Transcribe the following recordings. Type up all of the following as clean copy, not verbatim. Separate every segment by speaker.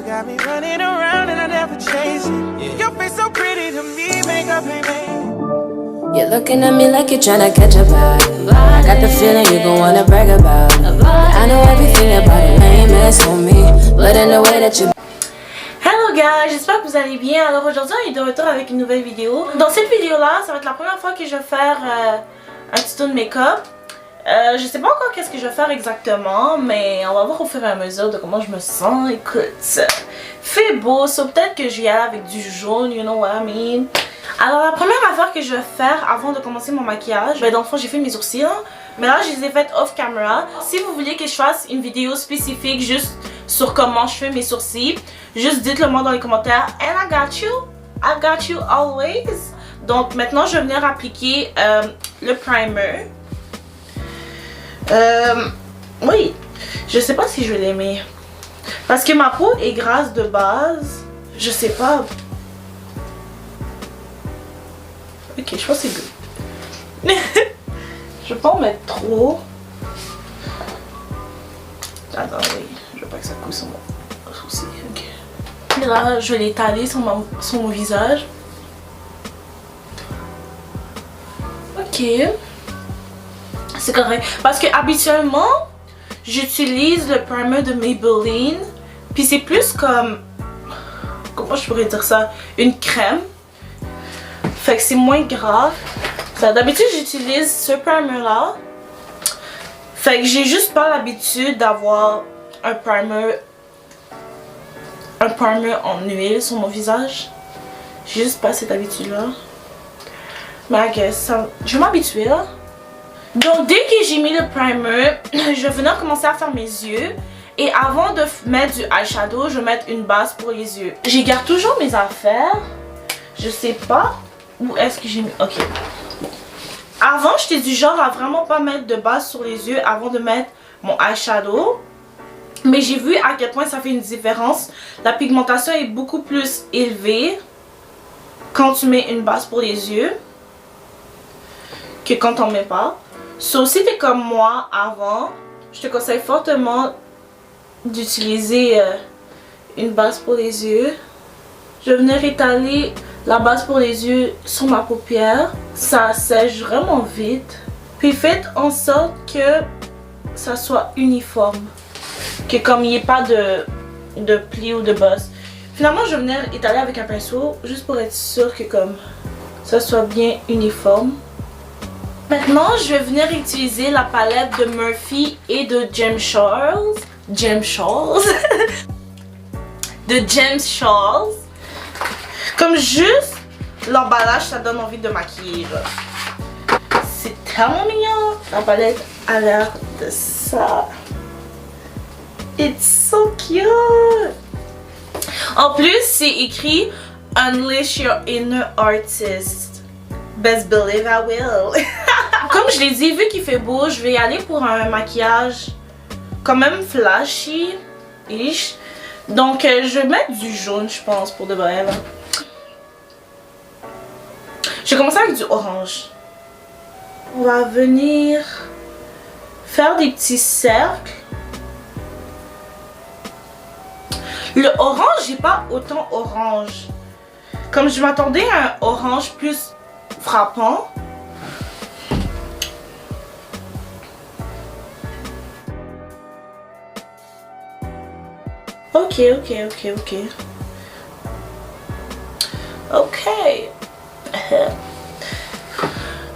Speaker 1: got me running around and I never chase it. Yeah. Your face so pretty to me, makeup ain't made. You're looking at me like you're trying to catch a vibe. I got the feeling you gon' wanna brag about. I know everything about it, lame ass on me, but in the way that you.
Speaker 2: Hello guys, j'espère que vous allez bien. Alors aujourd'hui on est de retour avec une nouvelle vidéo. Dans cette vidéo là, ça va être la première fois que je vais faire un tuto de make-up. Je sais pas encore qu'est-ce que je vais faire exactement, mais on va voir au fur et à mesure de comment je me sens. Écoute, fait beau, so peut-être que je vais y aller avec du jaune, you know what I mean. Alors la première affaire que je vais faire avant de commencer mon maquillage, ben dans le fond j'ai fait mes sourcils là, mais là je les ai faites off camera. Si vous voulez que je fasse une vidéo spécifique juste sur comment je fais mes sourcils, juste dites-le moi dans les commentaires. And I got you always. Donc maintenant je vais venir appliquer le primer. Oui, je sais pas si je vais l'aimer parce que ma peau est grasse de base. Je sais pas. Ok, je pense que c'est good. Je vais pas en mettre trop. Attends, oui, je veux pas que ça coule sur mon sourcil. Ok. Et là, je vais l'étaler sur mon visage. Ok. C'est correct. Parce que habituellement, j'utilise le primer de Maybelline. Puis c'est plus comme... Comment je pourrais dire ça? Une crème. Fait que c'est moins grave. D'habitude, j'utilise ce primer là. Fait que j'ai juste pas l'habitude d'avoir un primer en huile sur mon visage. J'ai juste pas cette habitude là. Mais I guess, je vais m'habituer là. Donc dès que j'ai mis le primer, je vais venir commencer à faire mes yeux. Et avant de mettre du eyeshadow, je vais mettre une base pour les yeux. J'y garde toujours mes affaires. Je sais pas où est-ce que j'ai mis. Ok. Avant, j'étais du genre à vraiment pas mettre de base sur les yeux avant de mettre mon eyeshadow. Mais j'ai vu à quel point ça fait une différence. La pigmentation est beaucoup plus élevée quand tu mets une base pour les yeux que quand t'en mets pas. So, si t'es comme moi avant, je te conseille fortement d'utiliser une base pour les yeux. Je vais venir étaler la base pour les yeux sur ma paupière. Ça sèche vraiment vite. Puis faites en sorte que ça soit uniforme. Que comme il n'y ait pas de plis ou de bosses. Finalement, je vais venir étaler avec un pinceau juste pour être sûre que comme ça soit bien uniforme. Maintenant, je vais venir utiliser la palette de Murphy et de James Charles. James Charles. De James Charles. Comme juste l'emballage, ça donne envie de maquiller. C'est tellement mignon. La palette a l'air de ça. It's so cute. En plus, c'est écrit Unleash your inner artist. Best believe I will. Comme je l'ai dit, vu qu'il fait beau, je vais y aller pour un maquillage quand même flashy-ish. Donc, je vais mettre du jaune, je pense, pour de vrai. Là. Je vais commencer avec du orange. On va venir faire des petits cercles. Le orange n'est pas autant orange. Comme je m'attendais à un orange plus frappant. Ok.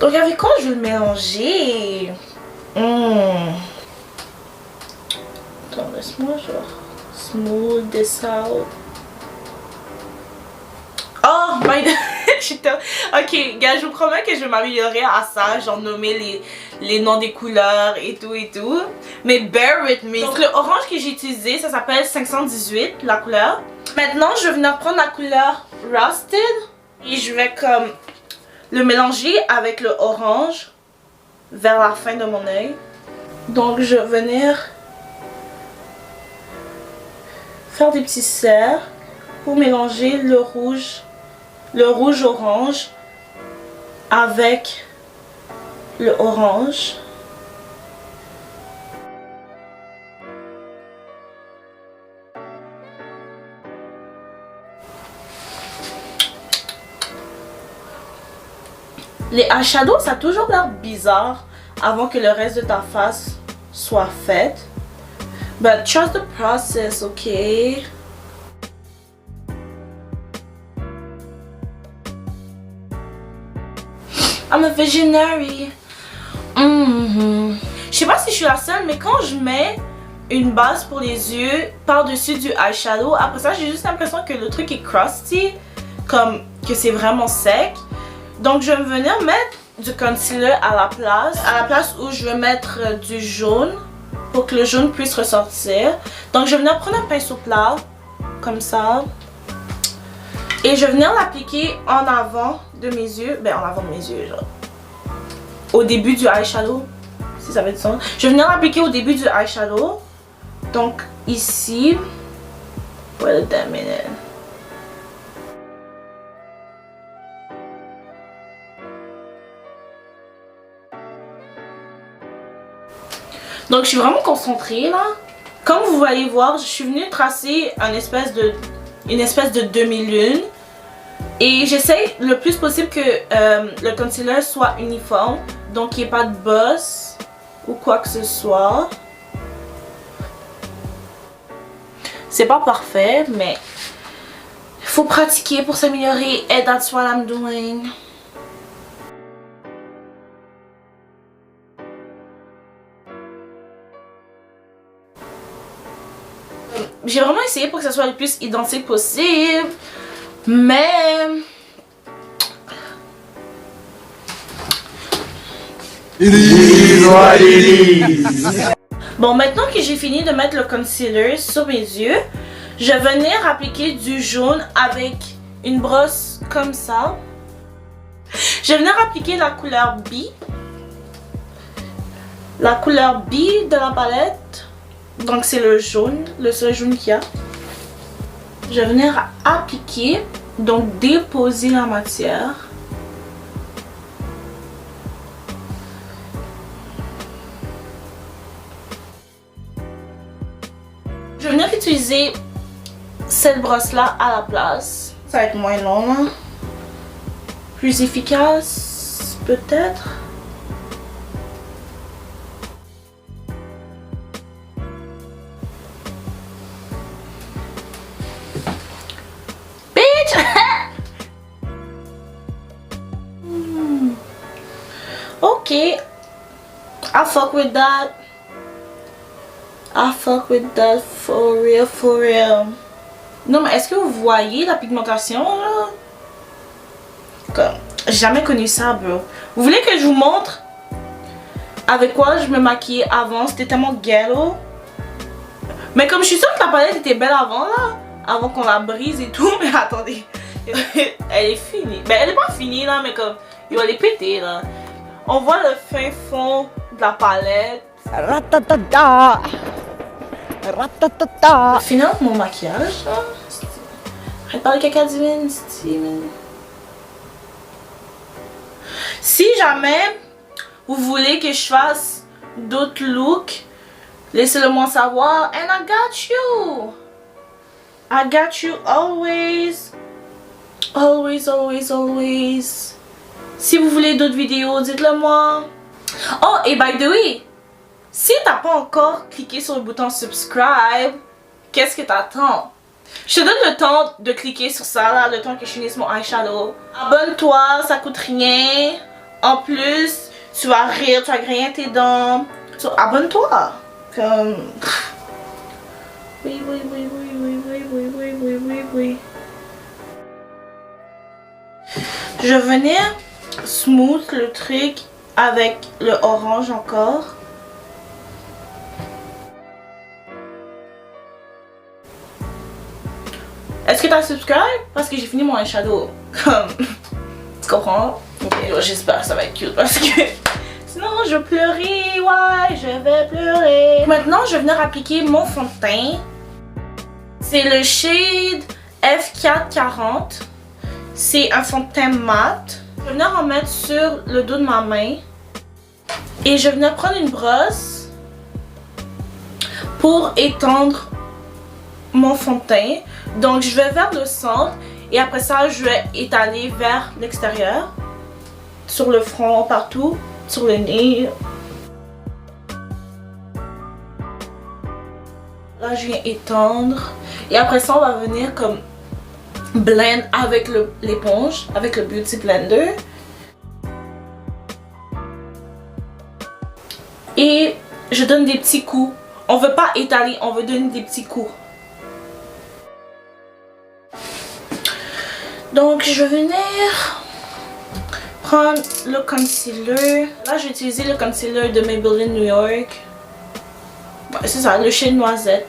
Speaker 2: Donc avec quoi je vais le mélanger? Attends, laisse-moi genre smooth this out. Oh my god. Ok, gars, je vous promets que je vais m'améliorer à ça, genre nommer les noms des couleurs et tout. Mais bear with me. Donc le orange que j'ai utilisé, ça s'appelle 518, la couleur. Maintenant, je vais venir prendre la couleur Rusted et je vais comme le mélanger avec le orange vers la fin de mon œil. Donc je vais venir faire des petits cercles pour mélanger le rouge orange avec le orange. Les eyeshadows, ça a toujours l'air bizarre avant que le reste de ta face soit fait. But trust the process, okay? I'm a visionary. Je sais pas si je suis la seule, mais quand je mets une base pour les yeux par-dessus du eyeshadow, après ça j'ai juste l'impression que le truc est crusty, comme que c'est vraiment sec. Donc je vais venir mettre du concealer à la place où je vais mettre du jaune pour que le jaune puisse ressortir. Donc je vais venir prendre un pinceau plat comme ça et je vais venir l'appliquer en avant de mes yeux, en avant de mes yeux, genre au début du eyeshadow, si ça fait du sens. Je vais venir l'appliquer au début du eyeshadow, donc ici. Wait a minute. Donc je suis vraiment concentrée là. Comme vous allez voir, je suis venue tracer une espèce de demi-lune. Et j'essaie le plus possible que le concealer soit uniforme. Donc qu'il n'y ait pas de boss ou quoi que ce soit. C'est pas parfait, mais il faut pratiquer pour s'améliorer. And that's what I'm doing. J'ai vraiment essayé pour que ça soit le plus identique possible, mais bon, maintenant que j'ai fini de mettre le concealer sur mes yeux, je vais venir appliquer du jaune avec une brosse comme ça. Je vais venir appliquer la couleur B. La couleur B de la palette. Donc c'est le jaune, le seul jaune qu'il y a. Je vais venir appliquer, donc déposer la matière. Je vais venir utiliser cette brosse là à la place. Ça va être moins long là. Plus efficace peut-être. Okay, I fuck with that. I fuck with that for real, for real. Non mais est-ce que vous voyez la pigmentation là? Comme, j'ai jamais connu ça, bro. Vous voulez que je vous montre avec quoi je me maquillais avant? C'était tellement ghetto. Mais comme je suis sûre que la palette était belle avant là, avant qu'on la brise et tout, mais attendez, elle est finie. Ben elle est pas finie là, mais comme, yo, elle est pétée là. On voit le fin fond de la palette.
Speaker 3: Ratatata. Ratatata.
Speaker 2: Finalement mon maquillage. Arrête de parler caca divine, Steven. Si jamais vous voulez que je fasse d'autres looks, laissez-le moi savoir. And I got you. I got you always. Always, always, always. Si vous voulez d'autres vidéos, dites-le moi. Oh, et by the way, si t'as pas encore cliqué sur le bouton subscribe, qu'est-ce que t'attends? Je te donne le temps de cliquer sur ça, là, le temps que je finisse mon eyeshadow. Abonne-toi, ça coûte rien. En plus, tu vas rire, tu vas griller tes dents. So, abonne-toi. Comme... Oui, oui, oui, oui, oui, oui, oui, oui, oui, oui, oui. Je vais venir smooth le truc avec le orange encore. Est-ce que t'as subscribe? Parce que j'ai fini mon eyeshadow. Tu comprends? Ok, j'espère que ça va être cute parce que sinon je vais pleurer. Ouais, je vais pleurer. Maintenant, je vais venir appliquer mon fond de teint. C'est le shade F440. C'est un fond de teint mat. Je vais venir en mettre sur le dos de ma main. Et je vais venir prendre une brosse pour étendre mon fond de teint. Donc je vais vers le centre et après ça je vais étaler vers l'extérieur. sur le front, partout, sur le nez. Là, je viens étendre. Et après ça, on va venir comme blend avec l'éponge, avec le Beauty Blender. Et je donne des petits coups. On veut pas étaler, on veut donner des petits coups. Donc, je vais venir prendre le concealer. Là, je vais utiliser le concealer de Maybelline New York. Ouais, c'est ça, le shade noisette.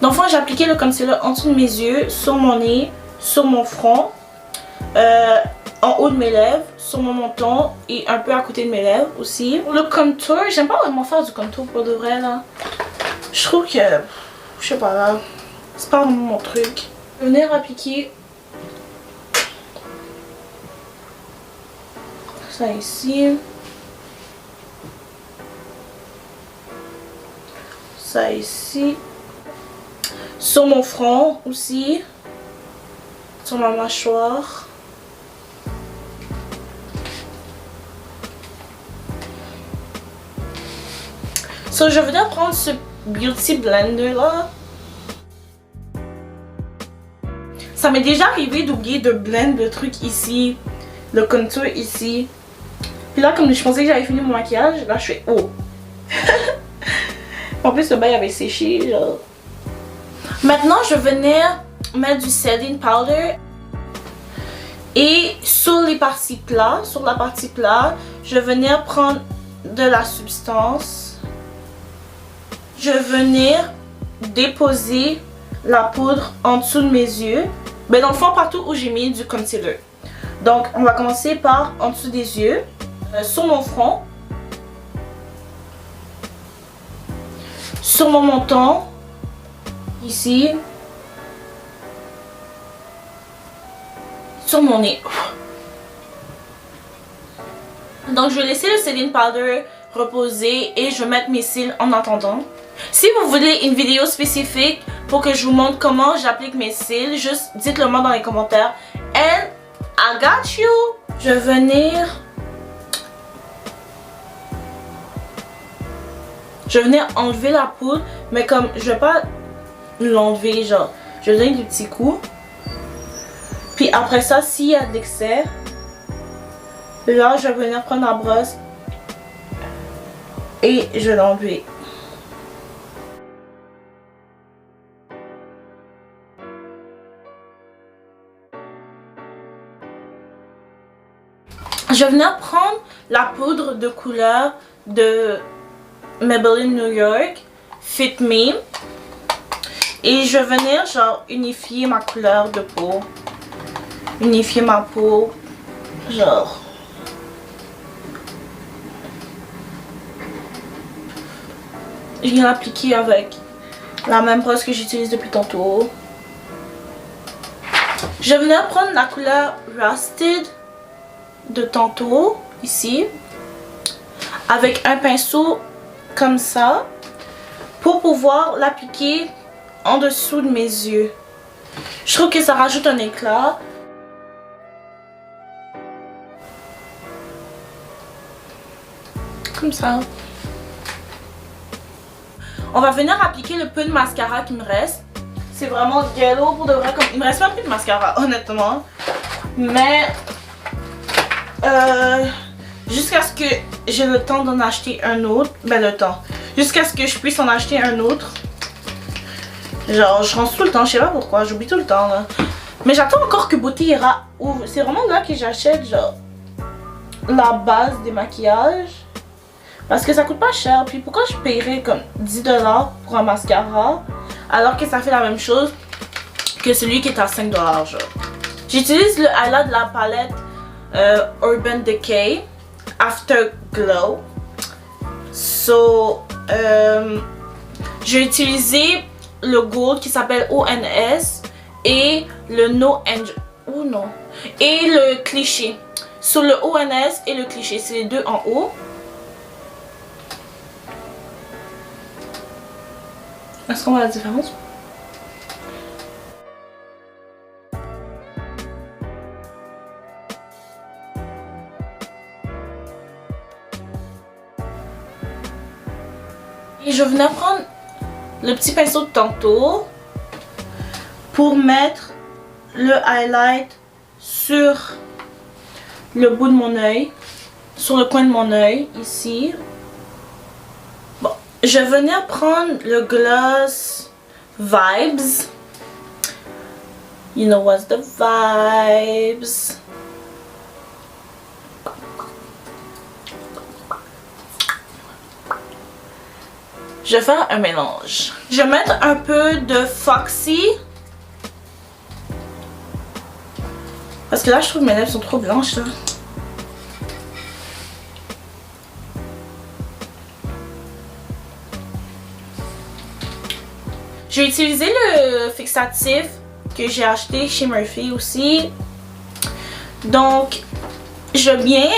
Speaker 2: Donc, j'ai appliqué le concealer en dessous de mes yeux, sur mon nez, sur mon front, en haut de mes lèvres, sur mon menton et un peu à côté de mes lèvres aussi. Pour le contour, j'aime pas vraiment faire du contour pour de vrai là. Je trouve que, je sais pas là, c'est pas vraiment mon truc. Je vais venir appliquer ça ici. Ça ici. Sur mon front aussi. Sur ma mâchoire. So, je vais venir prendre ce Beauty Blender là. Ça m'est déjà arrivé d'oublier de blend le truc ici. Le contour ici. Puis là, comme je pensais que j'avais fini mon maquillage, là je fais oh. En plus, le bain avait séché. Genre. Maintenant, je vais venir mettre du setting powder. Et sur les parties plates, sur la partie plate, je vais venir prendre de la substance. Je vais venir déposer la poudre en dessous de mes yeux. Mais dans le fond, partout où j'ai mis du concealer. Donc, on va commencer par en dessous des yeux, sur mon front, sur mon menton, ici, sur mon nez. Donc, je vais laisser le setting powder reposer et je vais mettre mes cils en attendant. Si vous voulez une vidéo spécifique pour que je vous montre comment j'applique mes cils, juste dites-le moi dans les commentaires. And I got you! Je vais venir enlever la poudre, mais comme je vais pas l'enlever, genre, je vais donner des petits coups. Puis après ça, s'il y a de l'excès, là, je vais venir prendre la brosse et je vais l'enlever. Je vais venir prendre la poudre de couleur de Maybelline New York Fit Me et je vais venir genre unifier ma couleur de peau, unifier ma peau, genre. Je viens l'appliquer avec la même brosse que j'utilise depuis tantôt. Je vais venir prendre la couleur Rusted de tantôt, ici, avec un pinceau comme ça, pour pouvoir l'appliquer en dessous de mes yeux. Je trouve que ça rajoute un éclat. Comme ça. On va venir appliquer le peu de mascara qui me reste. C'est vraiment yellow pour de vrai. Comme... Il me reste pas plus de mascara, honnêtement. Mais... jusqu'à ce que j'ai le temps d'en acheter un autre. Ben le temps. Jusqu'à ce que je puisse en acheter un autre. Genre je ronce tout le temps, je sais pas pourquoi, j'oublie tout le temps là. Mais j'attends encore que Beauté Ira ouvre. C'est vraiment là que j'achète genre la base des maquillages. Parce que ça coûte pas cher. Puis pourquoi je paierais comme 10$ pour un mascara alors que ça fait la même chose que celui qui est à 5$ genre. J'utilise le highlight de la palette Urban Decay Afterglow. So, j'ai utilisé le gold qui s'appelle ONS et le No Angel. Oh non. Et le cliché. Sur le ONS et le cliché, c'est les deux en haut. Est-ce qu'on voit la différence? Et je venais prendre le petit pinceau de tantôt pour mettre le highlight sur le bout de mon œil, sur le coin de mon œil, ici. Bon, je venais prendre le gloss Vibes. You know what's the vibes. Je vais faire un mélange. Je vais mettre un peu de Foxy. Parce que là, je trouve que mes lèvres sont trop blanches, là. J'ai utilisé le fixatif que j'ai acheté chez Murphy aussi. Donc, je vais bien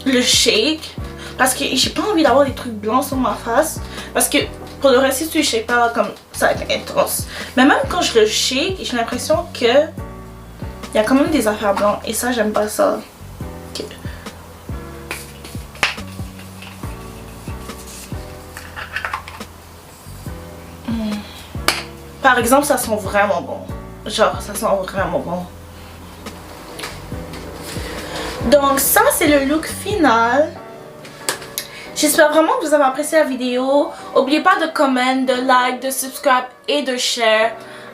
Speaker 2: le shake. Parce que j'ai pas envie d'avoir des trucs blancs sur ma face. Parce que pour le reste, si tu le shakes pas, comme ça va être intense. Mais même quand je le shake, j'ai l'impression que il y a quand même des affaires blanches. Et ça, j'aime pas ça. Okay. Par exemple, ça sent vraiment bon. Genre, ça sent vraiment bon. Donc ça, c'est le look final. J'espère vraiment que vous avez apprécié la vidéo. N'oubliez pas de comment, de like, de subscribe et de share.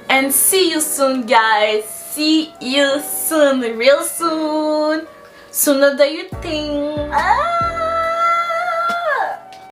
Speaker 2: And see you soon, guys. See you soon, real soon. Sooner than you think. Ah!